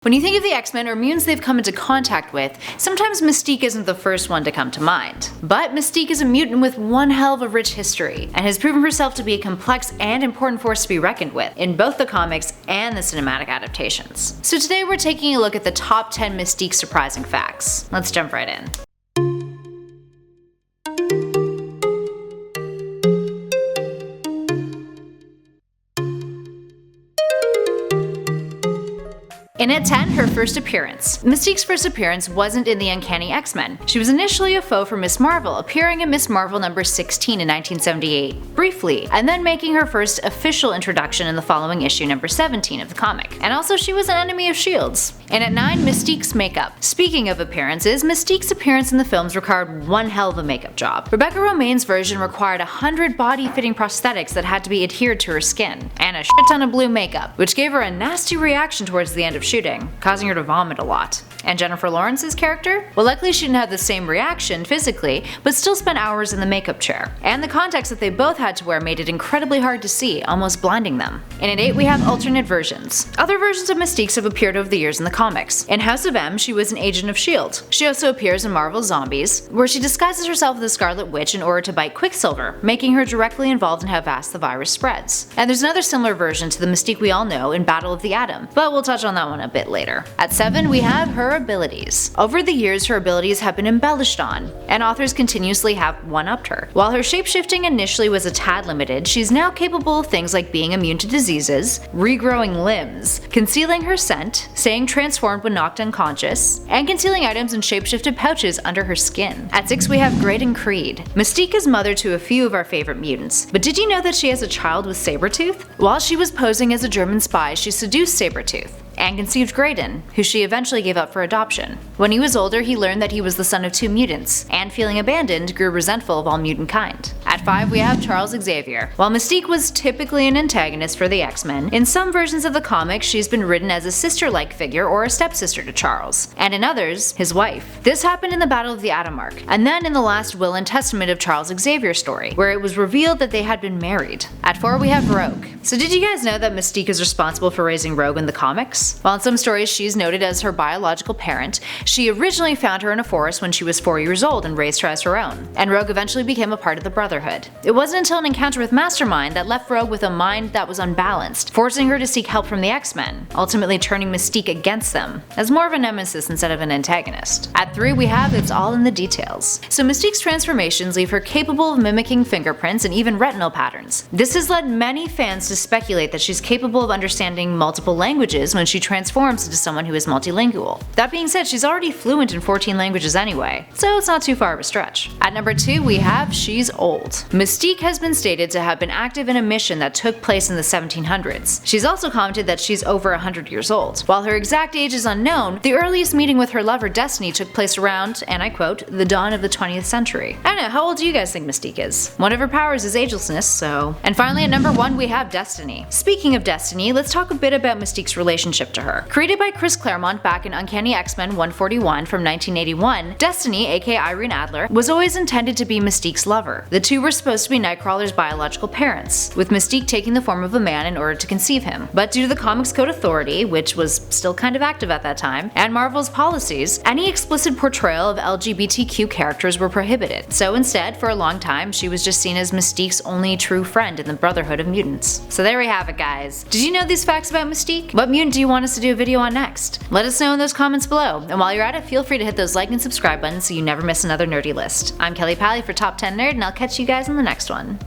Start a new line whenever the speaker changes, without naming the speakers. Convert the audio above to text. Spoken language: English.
When you think of the X-Men or mutants they've come into contact with, sometimes Mystique isn't the first one to come to mind. But Mystique is a mutant with one hell of a rich history, and has proven herself to be a complex and important force to be reckoned with, in both the comics and the cinematic adaptations. So today we're taking a look at the top 10 Mystique surprising facts. Let's jump right in. In at 10, her first appearance. Mystique's first appearance wasn't in the Uncanny X-Men. She was initially a foe for Miss Marvel, appearing in Miss Marvel number 16 in 1978, briefly, and then making her first official introduction in the following issue number 17 of the comic. And also she was an enemy of S.H.I.E.L.D.'s. And at 9, Mystique's makeup. Speaking of appearances, Mystique's appearance in the films required one hell of a makeup job. Rebecca Romijn's version required 100 body-fitting prosthetics that had to be adhered to her skin, and a shit ton of blue makeup, which gave her a nasty reaction towards the end of shooting, causing her to vomit a lot. And Jennifer Lawrence's character? Well, luckily she didn't have the same reaction physically, but still spent hours in the makeup chair. And the contacts that they both had to wear made it incredibly hard to see, almost blinding them. And at 8, we have alternate versions. Other versions of Mystique's have appeared over the years in the comics. In House of M, she was an agent of S.H.I.E.L.D. She also appears in Marvel's Zombies, where she disguises herself as the Scarlet Witch in order to bite Quicksilver, making her directly involved in how fast the virus spreads. And there's another similar version to the Mystique we all know in Battle of the Atom, but we'll touch on that one a bit later. At 7, we have her abilities. Over the years, her abilities have been embellished on, and authors continuously have one-upped her. While her shapeshifting initially was a tad limited, she's now capable of things like being immune to diseases, regrowing limbs, concealing her scent, staying transformed when knocked unconscious, and concealing items in shapeshifted pouches under her skin. At 6, we have GRAYDON Creed. Mystique is mother to a few of our favorite mutants, but did you know that she has a child with Sabretooth? While she was posing as a German spy, she seduced Sabretooth and conceived GRAYDON, who she eventually gave up for adoption. When he was older, he learned that he was the son of 2 mutants, and feeling abandoned, grew resentful of all mutant kind. At 5, we have Charles Xavier. While Mystique was typically an antagonist for the X-Men, in some versions of the comics she's been written as a sister-like figure or a stepsister to Charles, and in others, his wife. This happened in the Battle of the Atom arc, and then in the last Will and Testament of Charles Xavier story, where it was revealed that they had been married. At 4, we have Rogue. So did you guys know that Mystique is responsible for raising Rogue in the comics? While in some stories she's noted as her biological parent, she originally found her in a forest when she was 4 years old and raised her as her own, and Rogue eventually became a part of the Brotherhood. It wasn't until an encounter with Mastermind that left Rogue with a mind that was unbalanced, forcing her to seek help from the X-Men, ultimately turning Mystique against them, as more of a nemesis instead of an antagonist. At 3, we have It's All in the Details. So Mystique's transformations leave her capable of mimicking fingerprints and even retinal patterns. This has led many fans to speculate that she's capable of understanding multiple languages when she transforms into someone who is multilingual. That being said, she's already fluent in 14 languages anyway, so it's not too far of a stretch. At number 2, we have She's Old. Mystique has been stated to have been active in a mission that took place in the 1700s. She's also commented that she's over 100 years old. While her exact age is unknown, the earliest meeting with her lover Destiny took place around, and I quote, the dawn of the 20th century. I don't know, how old do you guys think Mystique is? One of her powers is agelessness, so. And finally at number 1, we have Destiny. Speaking of Destiny, let's talk a bit about Mystique's relationship to her. Created by Chris Claremont back in Uncanny X-Men 141 from 1981, Destiny, aka Irene Adler, was always intended to be Mystique's lover. The two were supposed to be Nightcrawler's biological parents, with Mystique taking the form of a man in order to conceive him. But due to the Comics Code Authority, which was still kind of active at that time, and Marvel's policies, any explicit portrayal of LGBTQ characters were prohibited. So instead, for a long time, she was just seen as Mystique's only true friend in the Brotherhood of Mutants. So there we have it, guys. Did you know these facts about Mystique? What mutant do you want us to do a video on next? Let us know in those comments below, and while you're at it, feel free to hit those like and subscribe buttons so you never miss another nerdy list. I'm Kelly Pally for Top 10 Nerd, and I'll catch you guys in the next one.